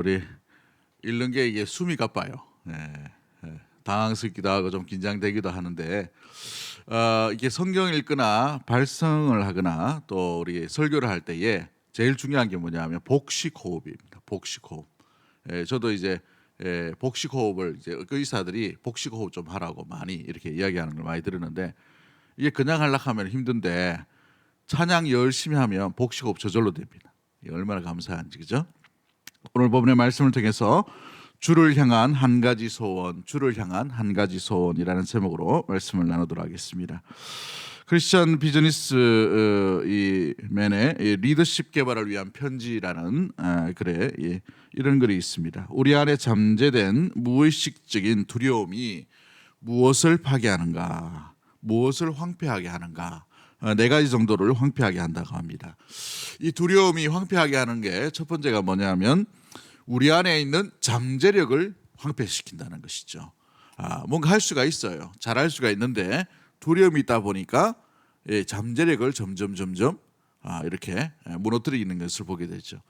우리 읽는 게 이게 숨이 가빠요. 당황스럽기도 하고 좀 긴장되기도 하는데 이게 성경 읽거나 발성을 하거나 또 우리 설교를 할 때에 제일 중요한 게 뭐냐면 복식 호흡입니다. 복식 호흡. 저도 이제 복식 호흡을 이제 의사들이 복식 호흡 좀 하라고 많이 이렇게 이야기하는 걸 많이 들었는데 이게 그냥 하려고 하면 힘든데 찬양 열심히 하면 복식 호흡 저절로 됩니다. 이게 얼마나 감사한지, 그죠? 오늘 본문의 말씀을 통해서 주를 향한 한 가지 소원, 주를 향한 한 가지 소원이라는 제목으로 말씀을 나누도록 하겠습니다. 크리스천 비즈니스 이 맨의 리더십 개발을 위한 편지라는 글에 이런 글이 있습니다. 우리 안에 잠재된 무의식적인 두려움이 무엇을 파괴하는가, 무엇을 황폐하게 하는가, 네 가지 정도를 황폐하게 한다고 합니다. 이 두려움이 황폐하게 하는 게 첫 번째가 뭐냐면 우리 안에 있는 잠재력을 황폐시킨다는 것이죠. 뭔가 할 수가 있어요. 잘할 수가 있는데 두려움이 있다 보니까 잠재력을 점점 이렇게 무너뜨리는 것을 보게 되죠.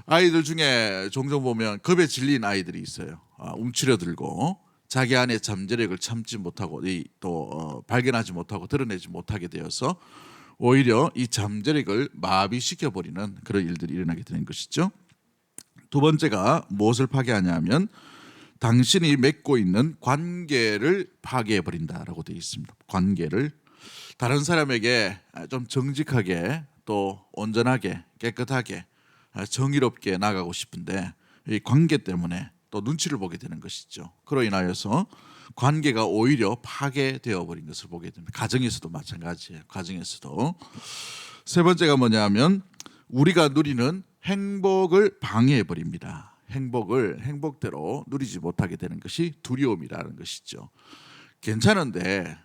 아이들 중에 종종 보면 겁에 질린 아이들이 있어요. 움츠려들고 자기 안에 잠재력을 참지 못하고 또 발견하지 못하고 드러내지 못하게 되어서 오히려 이 잠재력을 마비시켜 버리는 그런 일들이 일어나게 되는 것이죠. 두 번째가 무엇을 파괴하냐면 당신이 맺고 있는 관계를 파괴해 버린다라고 되어 있습니다. 관계를 다른 사람에게 좀 정직하게 또 온전하게 깨끗하게 정의롭게 나가고 싶은데 이 관계 때문에 또 눈치를 보게 되는 것이죠. 그로 인하여서 관계가 오히려 파괴되어 버린 것을 보게 됩니다. 가정에서도 마찬가지예요. 가정에서도. 세 번째가 뭐냐면 우리가 누리는 행복을 방해해 버립니다. 행복대로 누리지 못하게 되는 것이 두려움이라는 것이죠. 괜찮은데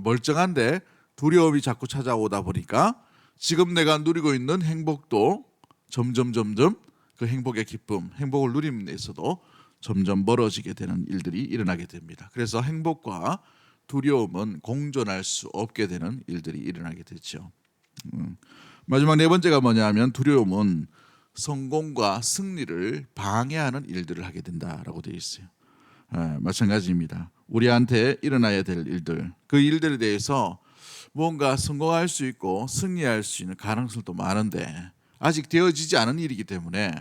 멀쩡한데 두려움이 자꾸 찾아오다 보니까 지금 내가 누리고 있는 행복도 점점 그 행복의 기쁨, 행복을 누리는 데서도 점점 멀어지게 되는 일들이 일어나게 됩니다. 그래서 행복과 두려움은 공존할 수 없게 되는 일들이 일어나게 되죠. 마지막 네 번째가 뭐냐면 두려움은 성공과 승리를 방해하는 일들을 하게 된다라고 되어 있어요. 마찬가지입니다. 우리한테 일어나야 될 일들, 그 일들에 대해서 뭔가 성공할 수 있고 승리할 수 있는 가능성도 많은데 아직 되어지지 않은 일이기 때문에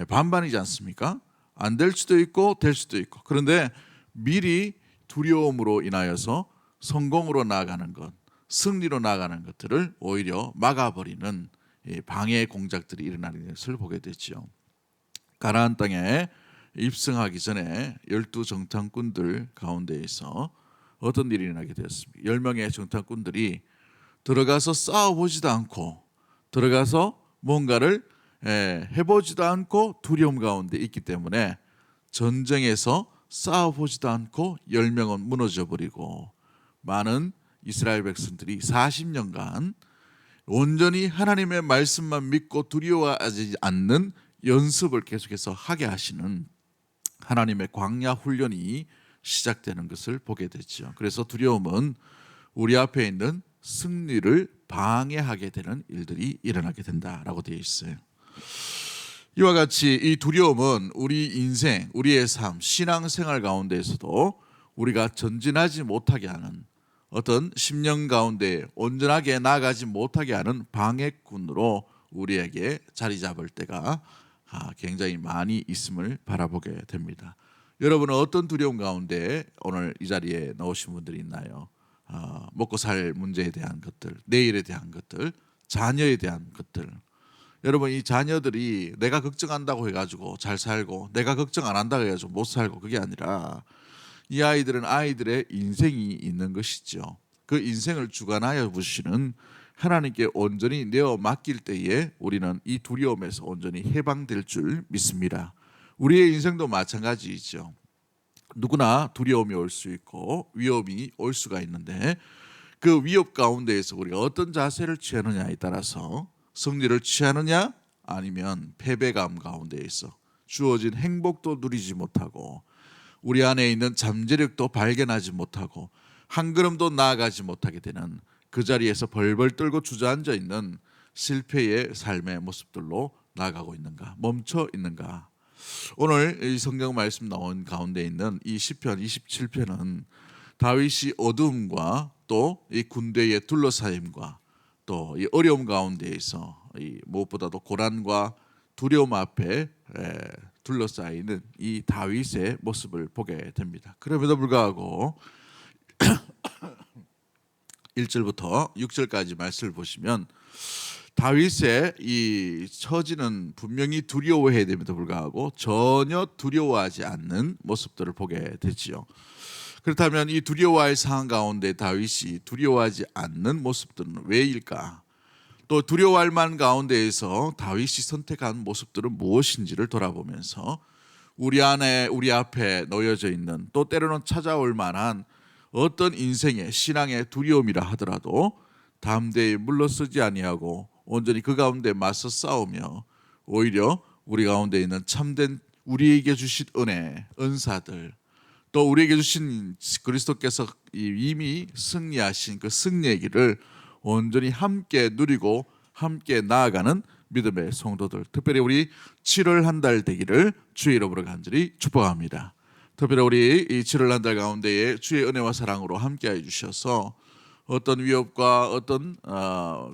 반반이지 않습니까? 안 될 수도 있고 될 수도 있고. 그런데 미리 두려움으로 인하여서 성공으로 나아가는 것, 승리로 나아가는 것들을 오히려 막아버리는 방해 공작들이 일어나는 것을 보게 되죠. 가나안 땅에 입성하기 전에 12정탐꾼들 가운데에서 어떤 일이 일어나게 되었습니까? 10명의 정탐꾼들이 들어가서 싸워보지도 않고 들어가서 뭔가를 해보지도 않고 두려움 가운데 있기 때문에 전쟁에서 싸워보지도 않고 10명은 무너져버리고 많은 이스라엘 백성들이 40년간 온전히 하나님의 말씀만 믿고 두려워하지 않는 연습을 계속해서 하게 하시는 하나님의 광야 훈련이 시작되는 것을 보게 되죠. 그래서 두려움은 우리 앞에 있는 승리를 방해하게 되는 일들이 일어나게 된다라고 되어 있어요. 이와 같이 이 두려움은 우리 인생, 우리의 삶, 신앙생활 가운데에서도 우리가 전진하지 못하게 하는 어떤 심령 가운데 온전하게 나아가지 못하게 하는 방해꾼으로 우리에게 자리 잡을 때가 굉장히 많이 있음을 바라보게 됩니다. 여러분은 어떤 두려움 가운데 오늘 이 자리에 나오신 분들이 있나요? 먹고 살 문제에 대한 것들, 내일에 대한 것들, 자녀에 대한 것들. 여러분, 이 자녀들이 내가 걱정한다고 해가지고 잘 살고 내가 걱정 안 한다고 해가지고 못 살고 그게 아니라 이 아이들은 아이들의 인생이 있는 것이죠. 그 인생을 주관하여 보시는 하나님께 온전히 내어 맡길 때에 우리는 이 두려움에서 온전히 해방될 줄 믿습니다. 우리의 인생도 마찬가지이죠. 누구나 두려움이 올 수 있고 위험이 올 수가 있는데 그 위협 가운데에서 우리가 어떤 자세를 취하느냐에 따라서 승리를 취하느냐 아니면 패배감 가운데에서 주어진 행복도 누리지 못하고 우리 안에 있는 잠재력도 발견하지 못하고 한 걸음도 나아가지 못하게 되는 그 자리에서 벌벌 떨고 주저앉아 있는 실패의 삶의 모습들로 나아가고 있는가, 멈춰 있는가. 오늘 이 성경 말씀 나온 가운데 있는 이 시편 27편은 다윗이 어둠과 또 이 군대의 둘러싸임과 또 이 어려움 가운데에서 이 무엇보다도 고난과 두려움 앞에 둘러싸이는 이 다윗의 모습을 보게 됩니다. 그럼에도 불구하고 1절부터 6절까지 말씀을 보시면 다윗의 이 처지는 분명히 두려워해야 됨에도 불구하고 전혀 두려워하지 않는 모습들을 보게 되지요. 그렇다면 이 두려워할 상황 가운데 다윗이 두려워하지 않는 모습들은 왜일까? 또 두려워할 만 가운데에서 다윗이 선택한 모습들은 무엇인지를 돌아보면서 우리 안에 우리 앞에 놓여져 있는 또 때로는 찾아올 만한 어떤 인생의 신앙의 두려움이라 하더라도 담대히 물러서지 아니하고 온전히 그 가운데 맞서 싸우며 오히려 우리 가운데 있는 참된 우리에게 주신 은혜, 은사들 또 우리에게 주신 그리스도께서 이미 승리하신 그 승리의 길을 온전히 함께 누리고 함께 나아가는 믿음의 성도들, 특별히 우리 7월 한 달 되기를 주의 이름으로 간절히 축복합니다. 특별히 우리 이 7월 한 달 가운데에 주의 은혜와 사랑으로 함께해 주셔서 어떤 위협과 어떤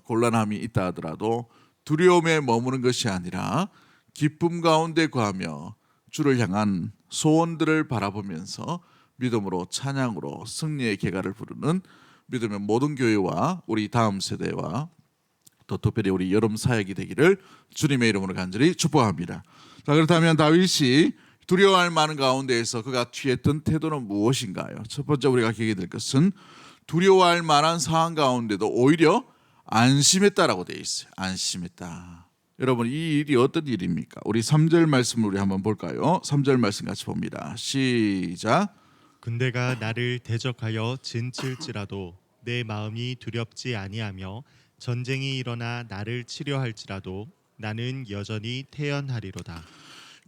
곤란함이 있다 하더라도 두려움에 머무는 것이 아니라 기쁨 가운데 거하며 주를 향한 소원들을 바라보면서 믿음으로 찬양으로 승리의 계가를 부르는 믿음의 모든 교회와 우리 다음 세대와 또 특별히 우리 여름 사역이 되기를 주님의 이름으로 간절히 축복합니다. 자, 그렇다면 다윗이 두려워할 만한 가운데에서 그가 취했던 태도는 무엇인가요? 첫 번째 우리가 기억해야 될 것은 두려워할 만한 상황 가운데도 오히려 안심했다라고 되어 있어요. 안심했다. 여러분, 이 일이 어떤 일입니까? 우리 3절 말씀을 우리 한번 볼까요? 3절 말씀 같이 봅니다. 시작. 군대가 나를 대적하여 진칠지라도 내 마음이 두렵지 아니하며 전쟁이 일어나 나를 치려할지라도 나는 여전히 태연하리로다.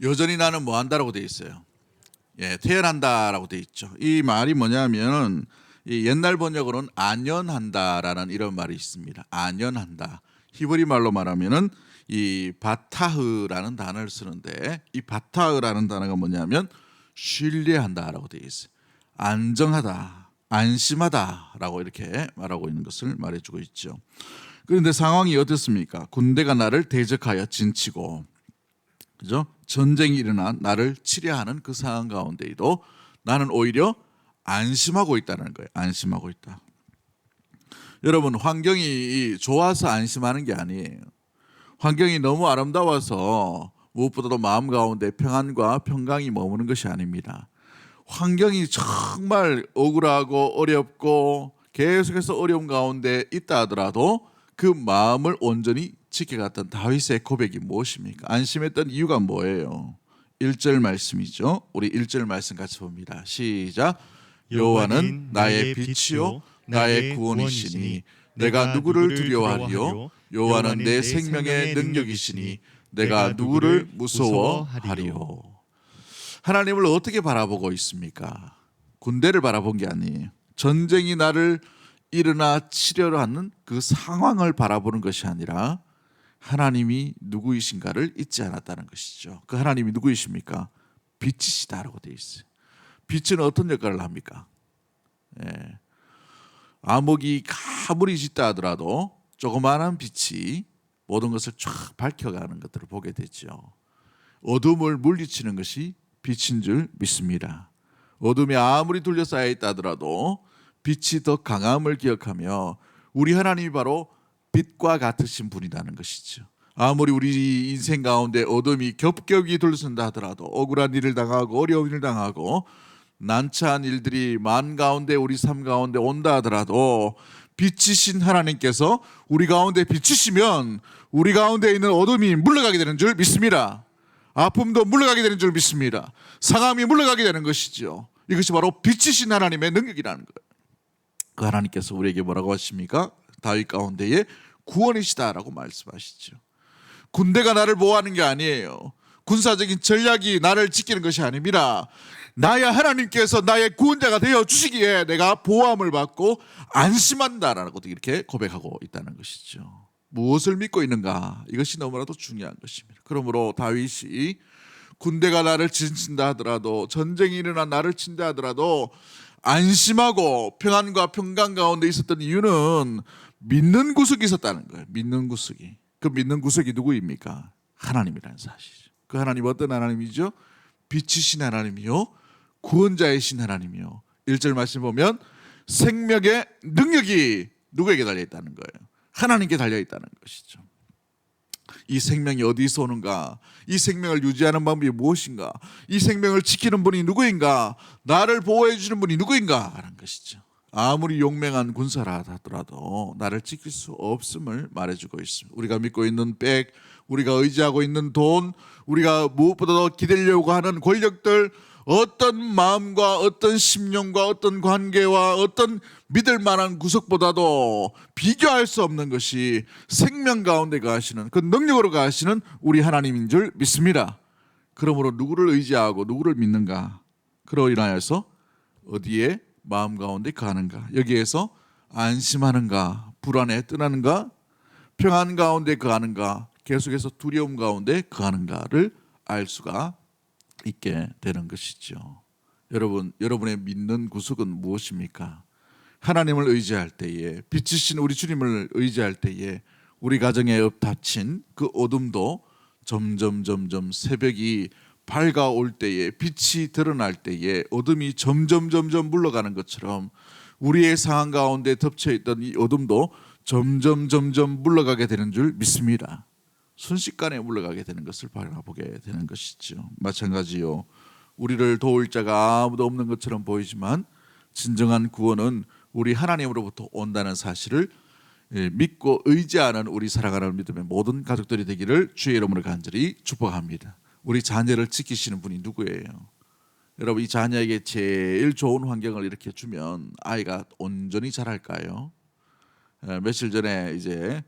여전히 나는 뭐 한다라고 되어 있어요. 태연한다라고 되어 있죠. 이 말이 뭐냐면 이 옛날 번역으로는 안연한다라는 이런 말이 있습니다. 안연한다. 히브리 말로 말하면은 이 바타흐라는 단어를 쓰는데 이 바타흐라는 단어가 뭐냐면 신뢰한다라고 되어 있어요. 안정하다, 안심하다라고 이렇게 말하고 있는 것을 말해주고 있죠. 그런데 상황이 어떻습니까? 군대가 나를 대적하여 진치고, 그죠? 전쟁이 일어나 나를 치려하는 그 상황 가운데에도 나는 오히려 안심하고 있다는 거예요. 안심하고 있다. 여러분, 환경이 좋아서 안심하는 게 아니에요. 환경이 너무 아름다워서 무엇보다도 마음 가운데 평안과 평강이 머무는 것이 아닙니다. 환경이 정말 억울하고 어렵고 계속해서 어려운 가운데 있다 하더라도 그 마음을 온전히 지켜갔던 다윗의 고백이 무엇입니까? 안심했던 이유가 뭐예요? 1절 말씀이죠. 우리 1절 말씀 같이 봅니다. 시작. 여호와는 나의 빛이요 나의 구원이시니 내가 누구를 두려워하리요? 여호와는 내 생명의 능력이시니 내가 누구를 무서워하리요? 하나님을 어떻게 바라보고 있습니까? 군대를 바라본 게 아니에요. 전쟁이 나를 일어나 치려고 하는 그 상황을 바라보는 것이 아니라 하나님이 누구이신가를 잊지 않았다는 것이죠. 그 하나님이 누구이십니까? 빛이시다라고 되어 있어요. 빛은 어떤 역할을 합니까? 암흑이 가물이 짙다 하더라도 조그마한 빛이 모든 것을 쫙 밝혀가는 것들을 보게 되죠. 어둠을 물리치는 것이 빛인 줄 믿습니다. 어둠이 아무리 둘러싸여 있다 하더라도 빛이 더 강함을 기억하며 우리 하나님이 바로 빛과 같으신 분이라는 것이죠. 아무리 우리 인생 가운데 어둠이 겹겹이 둘러쓴다 하더라도 억울한 일을 당하고 어려운 일을 당하고 난처한 일들이 만 가운데 우리 삶 가운데 온다 하더라도 빛이신 하나님께서 우리 가운데 비치시면 우리 가운데 있는 어둠이 물러가게 되는 줄 믿습니다. 아픔도 물러가게 되는 줄 믿습니다. 상함이 물러가게 되는 것이죠. 이것이 바로 빛이신 하나님의 능력이라는 거예요. 그 하나님께서 우리에게 뭐라고 하십니까? 다윗 가운데에 구원이시다라고 말씀하시죠. 군대가 나를 보호하는 게 아니에요. 군사적인 전략이 나를 지키는 것이 아닙니다. 나의 하나님께서 나의 구원자가 되어 주시기에 내가 보호함을 받고 안심한다라고 이렇게 고백하고 있다는 것이죠. 무엇을 믿고 있는가? 이것이 너무나도 중요한 것입니다. 그러므로 다윗이 군대가 나를 진친다 하더라도, 전쟁이 일어나 나를 친다 하더라도 안심하고 평안과 평강 가운데 있었던 이유는 믿는 구석이 있었다는 거예요. 믿는 구석이. 그 믿는 구석이 누구입니까? 하나님이라는 사실이죠. 그 하나님 어떤 하나님이죠? 빛이신 하나님이요, 구원자이신 하나님이요. 1절 말씀 보면 생명의 능력이 누구에게 달려있다는 거예요? 하나님께 달려있다는 것이죠. 이 생명이 어디서 오는가? 이 생명을 유지하는 방법이 무엇인가? 이 생명을 지키는 분이 누구인가? 나를 보호해 주는 분이 누구인가? 하는 것이죠. 아무리 용맹한 군사라 하더라도 나를 지킬 수 없음을 말해주고 있습니다. 우리가 믿고 있는 백, 우리가 의지하고 있는 돈, 우리가 무엇보다도 기대려고 하는 권력들, 어떤 마음과 어떤 심령과 어떤 관계와 어떤 믿을 만한 구석보다도 비교할 수 없는 것이 생명 가운데 가시는, 그 능력으로 가시는 우리 하나님인 줄 믿습니다. 그러므로 누구를 의지하고 누구를 믿는가? 그로 인하여서 어디에 마음 가운데 가는가? 여기에서 안심하는가? 불안에 떠나는가? 평안 가운데 거하는가? 계속해서 두려움 가운데 거하는가를 알 수가 있게 되는 것이죠. 여러분, 여러분의 믿는 구석은 무엇입니까? 하나님을 의지할 때에, 빛이신 우리 주님을 의지할 때에 우리 가정에 엎닫힌 그 어둠도 점점 새벽이 밝아올 때에, 빛이 드러날 때에 어둠이 점점 물러가는 것처럼 우리의 상황 가운데 덮쳐있던 이 어둠도 점점 물러가게 되는 줄 믿습니다. 순식간에 물러가게 되는 것을 바라보게 되는 것이죠. 마찬가지요, 우리를 도울 자가 아무도 없는 것처럼 보이지만 진정한 구원은 우리 하나님으로부터 온다는 사실을 믿고 의지하는 우리 사랑하는 믿음의 모든 가족들이 되기를 주의 이름으로 간절히 축복합니다. 우리 자녀를 지키시는 분이 누구예요? 여러분, 이 자녀에게 제일 좋은 환경을 이렇게 주면 아이가 온전히 자랄까요? 며칠 전에 이제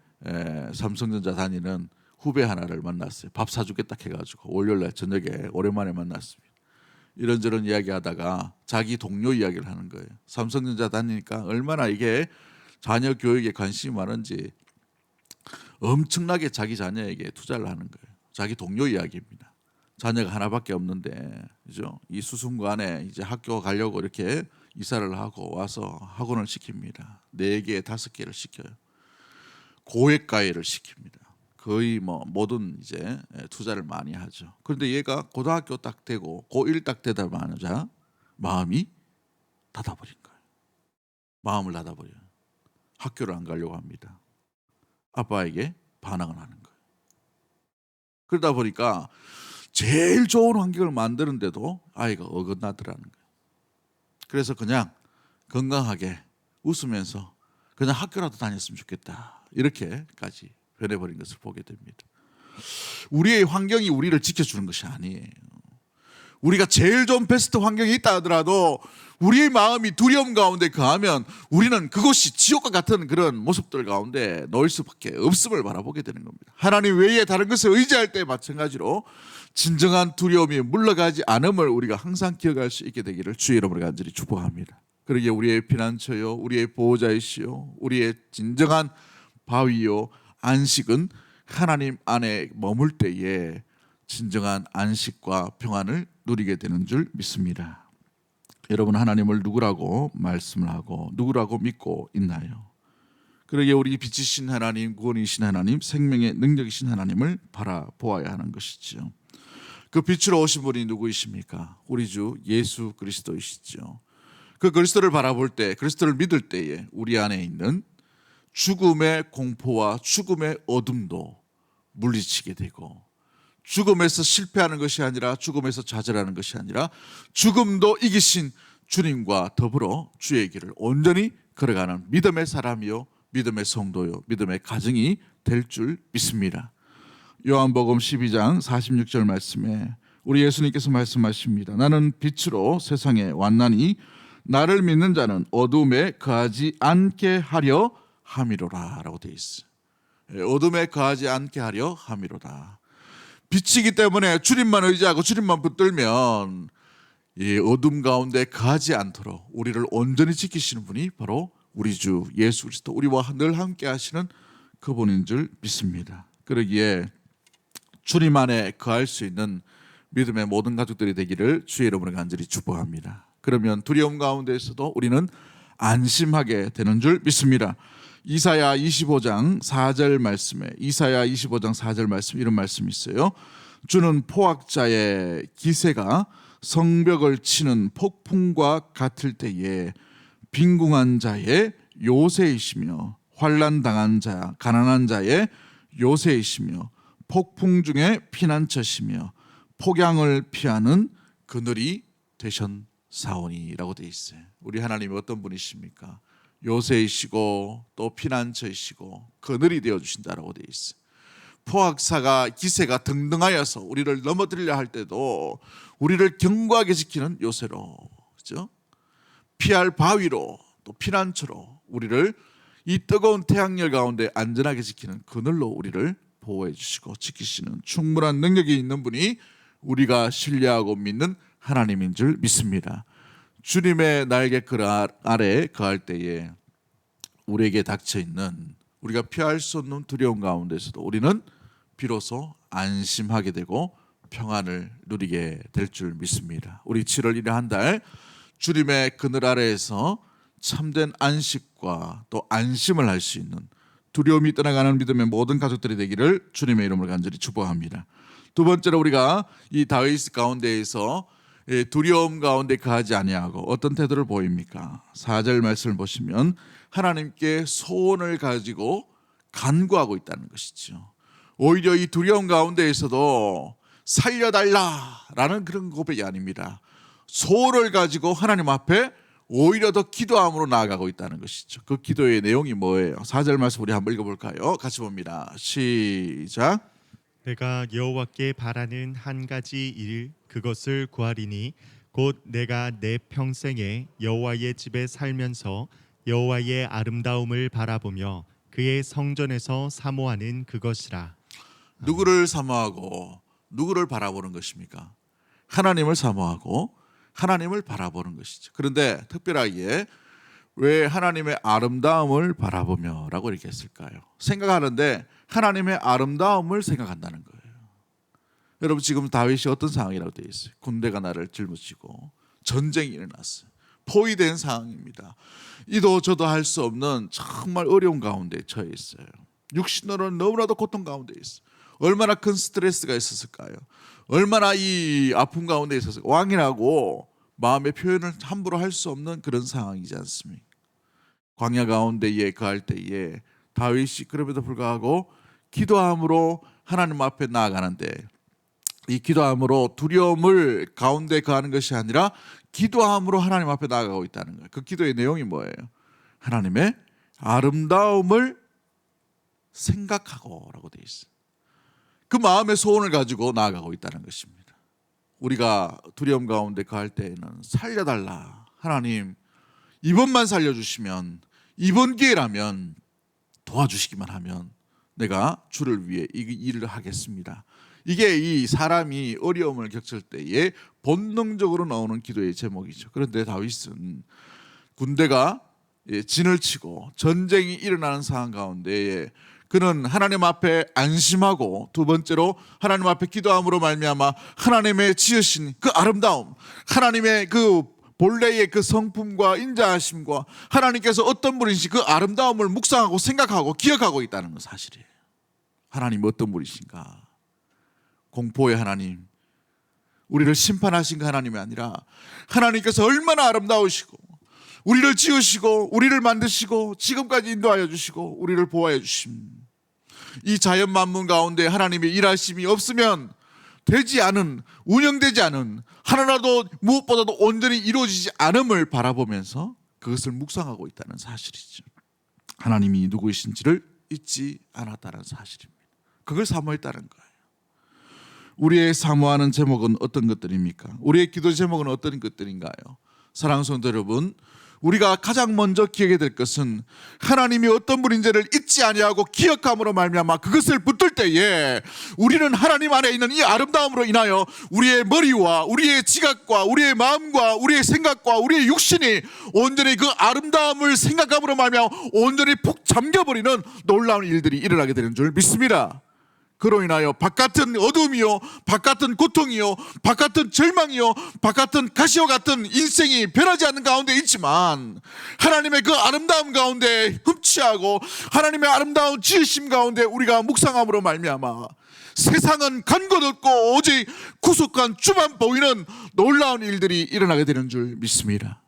삼성전자 다니는 후배 하나를 만났어요. 밥 사주겠다 해가지고 월요일날 저녁에 오랜만에 만났습니다. 이런저런 이야기하다가 자기 동료 이야기를 하는 거예요. 삼성전자 다니니까 얼마나 이게 자녀 교육에 관심이 많은지 엄청나게 자기 자녀에게 투자를 하는 거예요. 자기 동료 이야기입니다. 자녀가 하나밖에 없는데, 그죠? 이 수순관에 이제 학교 가려고 이렇게 이사를 하고 와서 학원을 시킵니다. 4개, 5개를 시켜요. 고액가액을 시킵니다. 거의 뭐 모든 이제 투자를 많이 하죠. 그런데 얘가 고등학교 딱 되고 고1 딱 되자마자 마음이 닫아버린 거예요. 마음을 닫아버려요. 학교를 안 가려고 합니다. 아빠에게 반항을 하는 거예요. 그러다 보니까 제일 좋은 환경을 만드는데도 아이가 어긋나더라는 거예요. 그래서 그냥 건강하게 웃으면서 그냥 학교라도 다녔으면 좋겠다, 이렇게까지 변해버린 것을 보게 됩니다. 우리의 환경이 우리를 지켜주는 것이 아니에요. 우리가 제일 좋은 베스트 환경이 있다 하더라도 우리의 마음이 두려움 가운데 거하면 우리는 그것이 지옥과 같은 그런 모습들 가운데 놓일 수밖에 없음을 바라보게 되는 겁니다. 하나님 외에 다른 것을 의지할 때 마찬가지로 진정한 두려움이 물러가지 않음을 우리가 항상 기억할 수 있게 되기를 주의 이름으로 간절히 축복합니다. 그러기에 우리의 피난처요, 우리의 보호자이시요, 우리의 진정한 바위요, 안식은 하나님 안에 머물 때에 진정한 안식과 평안을 누리게 되는 줄 믿습니다. 여러분, 하나님을 누구라고 말씀을 하고 누구라고 믿고 있나요? 그러기에 우리 빛이신 하나님, 구원이신 하나님, 생명의 능력이신 하나님을 바라보아야 하는 것이죠. 그 빛으로 오신 분이 누구이십니까? 우리 주 예수 그리스도이시죠. 그 그리스도를 바라볼 때, 그리스도를 믿을 때에 우리 안에 있는 죽음의 공포와 죽음의 어둠도 물리치게 되고, 죽음에서 실패하는 것이 아니라, 죽음에서 좌절하는 것이 아니라 죽음도 이기신 주님과 더불어 주의 길을 온전히 걸어가는 믿음의 사람이요, 믿음의 성도요, 믿음의 가정이 될 줄 믿습니다. 요한복음 12장 46절 말씀에 우리 예수님께서 말씀하십니다. 나는 빛으로 세상에 왔나니 나를 믿는 자는 어둠에 거하지 않게 하려 함이로라 라고 되어 있어요. 어둠에 거하지 않게 하려 함이로다. 빛이기 때문에 주님만 의지하고 주님만 붙들면 이 어둠 가운데 거하지 않도록 우리를 온전히 지키시는 분이 바로 우리 주 예수 그리스도, 우리와 늘 함께 하시는 그분인 줄 믿습니다. 그러기에 주님 안에 거할 수 있는 믿음의 모든 가족들이 되기를 주의 이름으로 간절히 축복합니다. 그러면 두려움 가운데에서도 우리는 안심하게 되는 줄 믿습니다. 이사야 25장 4절 말씀에 이사야 25장 4절 말씀 이런 말씀이 있어요. 주는 포악자의 기세가 성벽을 치는 폭풍과 같을 때에 빈궁한 자의 요새이시며 환난 당한 자 가난한 자의 요새이시며 폭풍 중에 피난처시며 폭양을 피하는 그늘이 되셨사오니라고 되어 있어요. 우리 하나님이 어떤 분이십니까? 요새이시고 또 피난처이시고 그늘이 되어 주신다라고 되어 있어요. 포악사가 기세가 등등하여서 우리를 넘어뜨리려 할 때도 우리를 견고하게 지키는 요새로, 그렇죠? 피할 바위로 또 피난처로 우리를 이 뜨거운 태양열 가운데 안전하게 지키는 그늘로 우리를 보호해 주시고 지키시는 충분한 능력이 있는 분이 우리가 신뢰하고 믿는 하나님인 줄 믿습니다. 주님의 날개글 아래 거할 때에 우리에게 닥쳐있는 우리가 피할 수 없는 두려움 가운데서도 우리는 비로소 안심하게 되고 평안을 누리게 될 줄 믿습니다. 우리 7월 1일 한 달 주님의 그늘 아래에서 참된 안식과 또 안심을 할 수 있는 두려움이 떠나가는 믿음의 모든 가족들이 되기를 주님의 이름으로 간절히 축복합니다. 두 번째로 우리가 이 다윗 가운데에서 두려움 가운데 거하지 아니하고 어떤 태도를 보입니까? 4절 말씀을 보시면 하나님께 소원을 가지고 간구하고 있다는 것이죠. 오히려 이 두려움 가운데에서도 살려달라라는 그런 고백이 아닙니다. 소원을 가지고 하나님 앞에 오히려 더 기도함으로 나아가고 있다는 것이죠. 그 기도의 내용이 뭐예요? 4절 말씀 우리 한번 읽어볼까요? 같이 봅니다. 시작. 내가 여호와께 바라는 한 가지 일 그것을 구하리니 곧 내가 내 평생에 여호와의 집에 살면서 여호와의 아름다움을 바라보며 그의 성전에서 사모하는 그것이라. 누구를 사모하고 누구를 바라보는 것입니까? 하나님을 사모하고 하나님을 바라보는 것이죠. 그런데 특별하게 왜 하나님의 아름다움을 바라보며 라고 이렇게 했을까요? 생각하는데 하나님의 아름다움을 생각한다는 거예요. 여러분 지금 다윗이 어떤 상황이라고 되어 있어요? 군대가 나를 짊어지고 전쟁이 일어났어요. 포위된 상황입니다. 이도 저도 할 수 없는 정말 어려운 가운데 처해 있어요. 육신으로는 너무나도 고통 가운데 있어요. 얼마나 큰 스트레스가 있었을까요? 얼마나 이 아픔 가운데 있었을까요? 왕이라고 마음의 표현을 함부로 할 수 없는 그런 상황이지 않습니까? 광야 가운데에 거할 때에 다윗이 그럼에도 불구하고 기도함으로 하나님 앞에 나아가는데 이 기도함으로 두려움을 가운데 거하는 것이 아니라 기도함으로 하나님 앞에 나아가고 있다는 거예요. 그 기도의 내용이 뭐예요? 하나님의 아름다움을 생각하고 라고 되어 있어요. 그 마음의 소원을 가지고 나아가고 있다는 것입니다. 우리가 두려움 가운데 거할 때에는 살려달라. 하나님 이번만 살려주시면 이번 기회라면 도와주시기만 하면 내가 주를 위해 이 일을 하겠습니다. 이게 이 사람이 어려움을 겪을 때에 본능적으로 나오는 기도의 제목이죠. 그런데 다윗은 군대가 진을 치고 전쟁이 일어나는 상황 가운데에 그는 하나님 앞에 안심하고 두 번째로 하나님 앞에 기도함으로 말미암아 하나님의 지으신 그 아름다움, 하나님의 그 본래의 그 성품과 인자하심과 하나님께서 어떤 분이신지 그 아름다움을 묵상하고 생각하고 기억하고 있다는 건 사실이에요. 하나님 어떤 분이신가? 공포의 하나님, 우리를 심판하신 그 하나님이 아니라 하나님께서 얼마나 아름다우시고 우리를 지으시고 우리를 만드시고 지금까지 인도하여 주시고 우리를 보호해 주심, 이 자연 만물 가운데 하나님의 일하심이 없으면 되지 않은, 운영되지 않은, 하나라도 무엇보다도 온전히 이루어지지 않음을 바라보면서 그것을 묵상하고 있다는 사실이죠. 하나님이 누구이신지를 잊지 않았다는 사실입니다. 그걸 사모했다는 거예요. 우리의 사모하는 제목은 어떤 것들입니까? 우리의 기도 제목은 어떤 것들인가요? 사랑하는 성도 여러분, 우리가 가장 먼저 기억해야 될 것은 하나님이 어떤 분인지를 잊지 아니하고 기억함으로 말미암아 그것을 붙들 때에 우리는 하나님 안에 있는 이 아름다움으로 인하여 우리의 머리와 우리의 지각과 우리의 마음과 우리의 생각과 우리의 육신이 온전히 그 아름다움을 생각함으로 말미암아 온전히 푹 잠겨버리는 놀라운 일들이 일어나게 되는 줄 믿습니다. 그로 인하여 바깥은 어둠이요, 바깥은 고통이요, 바깥은 절망이요, 바깥은 가시와 같은 인생이 변하지 않는 가운데 있지만 하나님의 그 아름다움 가운데 흠취하고 하나님의 아름다운 지으심 가운데 우리가 묵상함으로 말미암아 세상은 간 곳 없고 오직 구속한 주만 보이는 놀라운 일들이 일어나게 되는 줄 믿습니다.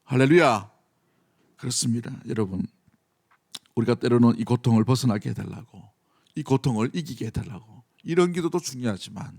할렐루야. 그렇습니다. 여러분, 우리가 때로는 이 고통을 벗어나게 해달라고, 이 고통을 이기게 해달라고, 이런 기도도 중요하지만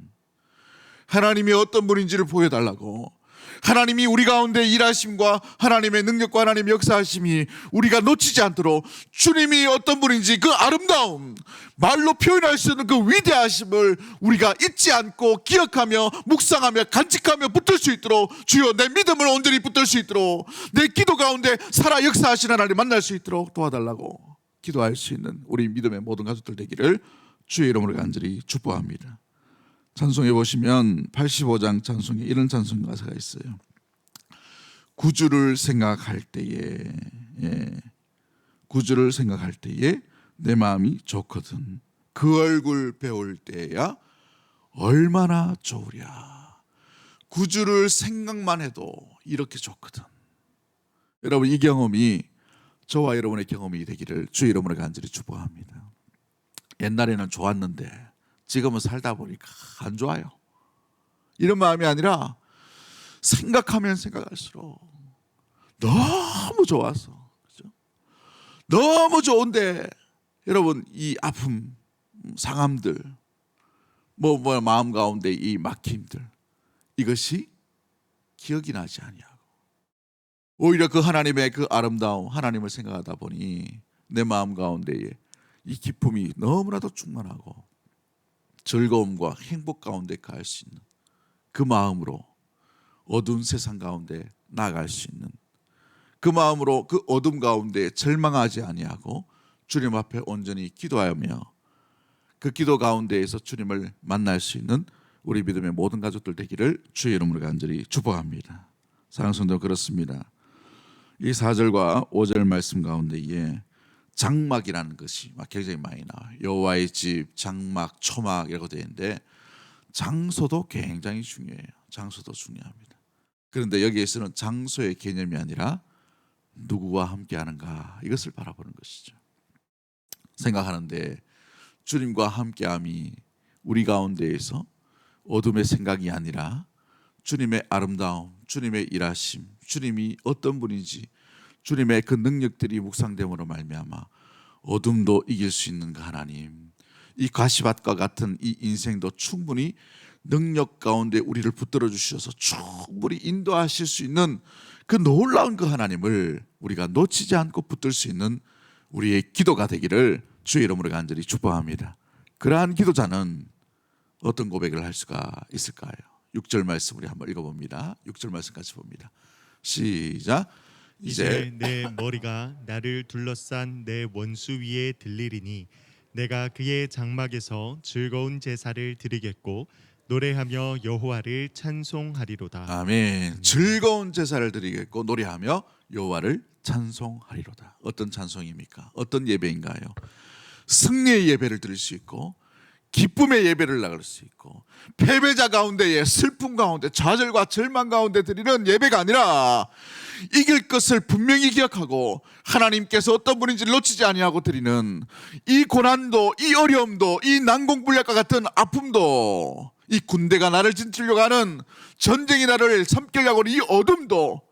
하나님이 어떤 분인지를 보여달라고, 하나님이 우리 가운데 일하심과 하나님의 능력과 하나님의 역사하심이 우리가 놓치지 않도록 주님이 어떤 분인지 그 아름다움, 말로 표현할 수 없는 그 위대하심을 우리가 잊지 않고 기억하며 묵상하며 간직하며 붙들 수 있도록, 주여 내 믿음을 온전히 붙들 수 있도록, 내 기도 가운데 살아 역사하시는 하나님 만날 수 있도록 도와달라고 기도할 수 있는 우리 믿음의 모든 가족들 되기를 주의 이름으로 간절히 축복합니다. 찬송해 보시면 85장 찬송에 이런 찬송 가사가 있어요. 구주를 생각할 때에, 구주를 생각할 때에 내 마음이 좋거든. 그 얼굴 배울 때야 얼마나 좋으랴. 구주를 생각만 해도 이렇게 좋거든. 여러분, 이 경험이 저와 여러분의 경험이 되기를 주의 이름으로 간절히 축복합니다. 옛날에는 좋았는데 지금은 살다 보니까 안 좋아요. 이런 마음이 아니라 생각하면 생각할수록 너무 좋아서, 그렇죠? 너무 좋은데 여러분, 이 아픔, 상함들, 마음 가운데 이 막힘들, 이것이 기억이 나지 아니하고 오히려 그 하나님의 그 아름다움, 하나님을 생각하다 보니 내 마음 가운데에 이 기쁨이 너무나도 충만하고 즐거움과 행복 가운데 갈 수 있는 그 마음으로 어두운 세상 가운데 나아갈 수 있는 그 마음으로 그 어둠 가운데 절망하지 아니하고 주님 앞에 온전히 기도하며 그 기도 가운데에서 주님을 만날 수 있는 우리 믿음의 모든 가족들 되기를 주의 이름으로 간절히 축복합니다. 사랑하는 성도, 그렇습니다. 이 4절과 5절 말씀 가운데에 장막이라는 것이 굉장히 많이 나와요. 여호와의 집, 장막, 초막 이라고 되어 있는데 장소도 굉장히 중요해요. 장소도 중요합니다. 그런데 여기에서는 장소의 개념이 아니라 누구와 함께 하는가, 이것을 바라보는 것이죠. 생각하는데 주님과 함께함이 우리 가운데에서 어둠의 생각이 아니라 주님의 아름다움, 주님의 일하심, 주님이 어떤 분인지 주님의 그 능력들이 묵상됨으로 말미암아 어둠도 이길 수 있는 그 하나님, 이 가시밭과 같은 이 인생도 충분히 능력 가운데 우리를 붙들어 주셔서 충분히 인도하실 수 있는 그 놀라운 그 하나님을 우리가 놓치지 않고 붙들 수 있는 우리의 기도가 되기를 주의 이름으로 간절히 축복합니다. 그러한 기도자는 어떤 고백을 할 수가 있을까요? 6절 말씀 우리 한번 읽어봅니다. 6절 말씀 같이 봅니다. 시작. 이제 내 머리가 나를 둘러싼 내 원수 위에 들리리니 내가 그의 장막에서 즐거운 제사를 드리겠고 노래하며 여호와를 찬송하리로다. 아멘. 즐거운 제사를 드리겠고 노래하며 여호와를 찬송하리로다. 어떤 찬송입니까? 어떤 예배인가요? 승리의 예배를 드릴 수 있고 기쁨의 예배를 나갈 수 있고 패배자 가운데에 슬픔 가운데 좌절과 절망 가운데 드리는 예배가 아니라 이길 것을 분명히 기억하고 하나님께서 어떤 분인지를 놓치지 아니하고 드리는 이 고난도, 이 어려움도, 이 난공불락과 같은 아픔도, 이 군대가 나를 진치려고 하는 전쟁이 나를 삼키려고 하는 이 어둠도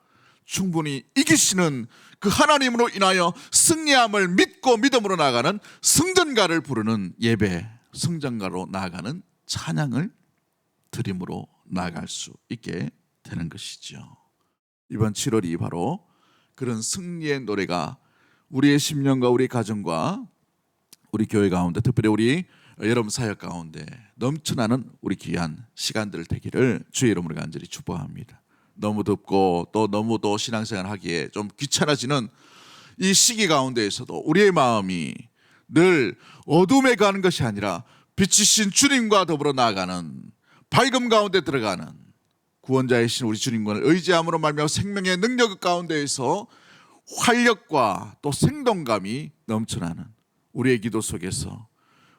충분히 이기시는 그 하나님으로 인하여 승리함을 믿고 믿음으로 나아가는 승전가를 부르는 예배, 승전가로 나아가는 찬양을 드림으로 나아갈 수 있게 되는 것이죠. 이번 7월이 바로 그런 승리의 노래가 우리의 심령과 우리 가정과 우리 교회 가운데, 특별히 우리 여러분 사역 가운데 넘쳐나는 우리 귀한 시간들 되기를 주의 이름으로 간절히 축복합니다. 너무 덥고 또 너무 또 신앙생활 하기에 좀 귀찮아지는 이 시기 가운데에서도 우리의 마음이 늘 어둠에 가는 것이 아니라 빛이신 주님과 더불어 나아가는 밝음 가운데 들어가는 구원자이신 우리 주님과를 의지함으로 말미암아 생명의 능력 가운데에서 활력과 또 생동감이 넘쳐나는 우리의 기도 속에서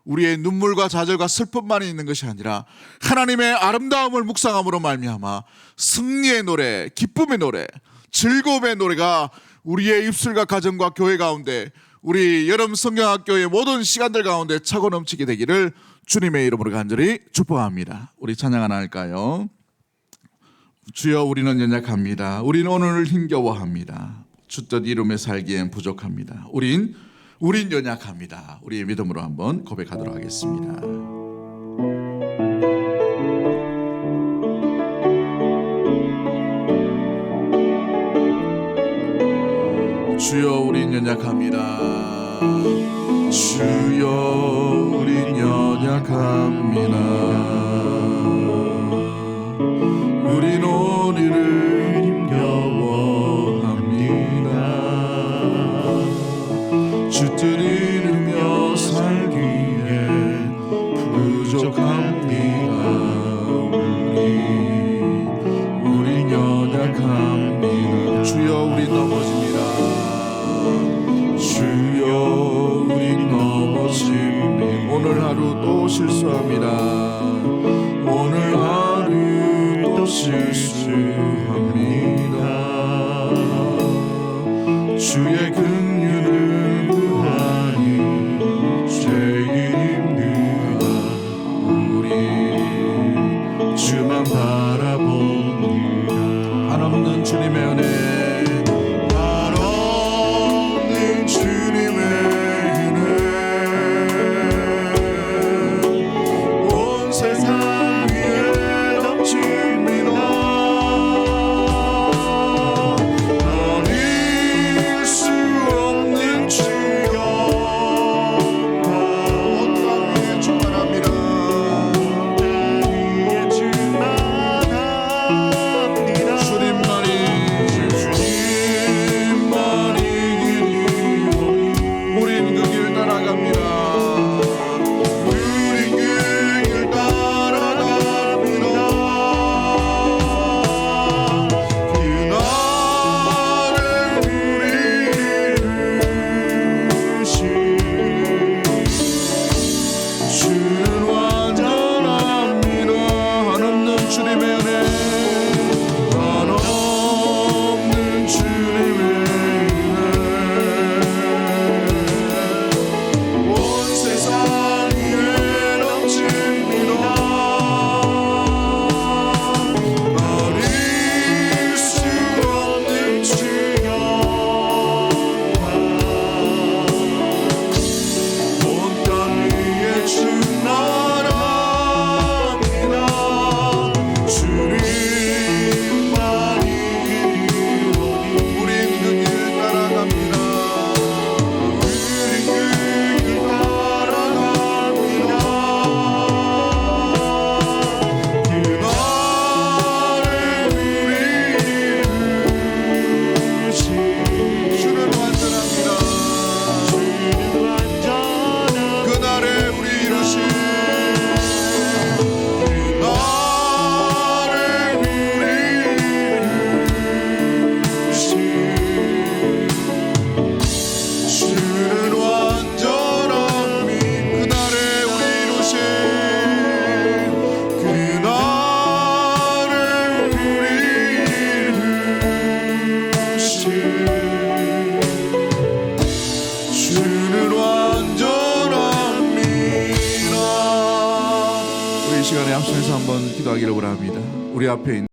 우리의 눈물과 좌절과 슬픔만이 있는 것이 아니라 하나님의 아름다움을 묵상함으로 말미암아 승리의 노래, 기쁨의 노래, 즐거움의 노래가 우리의 입술과 가정과 교회 가운데, 우리 여름 성경학교의 모든 시간들 가운데 차고 넘치게 되기를 주님의 이름으로 간절히 축복합니다. 우리 찬양 하나 할까요? 주여, 우리는 연약합니다. 우리는 오늘을 힘겨워합니다. 주 뜻 이루며 살기엔 부족합니다. 우린 연약합니다. 우리의 믿음으로 한번 고백하도록 하겠습니다. 주여, 우린 연약합니다. 주여, 우린 연약합니다. 우린 오늘을 힘겨워합니다. 주 뜻 이루며 살기에 부족합니다. 우린 연약합니다. 주여, 우린 넘어집니다. 주여, 우린 넘어집니다. 오늘 하루 또 실수합니다. 오늘 하루 또 실수합니다. 주의 긍휼을 구하니 제일 힘들다. 우리 주만 바라봅니다. 한없는 주님의 은혜, 한없는 주님의 은혜, 온 세상 위에 넘칩니다. 나눌 수 없는 주여, 온 땅 위에 충만합니다. 주님만이 우린 그 길 따라갑니다. 우린 그 길 따라갑니다. 그날에 우리를 신 주는 완전합니다. 한없는 주님의 은혜, 한없는 주님의 은혜, 온 세상 위에 넘칩니다. 버릴 수 없는 주여, 온 땅 위에 충만합니다. 주님만이 우린 그 길 따라갑니다. 우린 그 길 따라갑니다. 그날에 우리를 신 주는 완전합니다. 그날에 우리를 신 그날에 우리를 신 주는 완전함이, 그날에 우리를 신 그날에 우리를 신 주는 완전합니다. 우리 이 시간에 합심해서 한번 기도하기를 원합니다. 우리 앞에 있는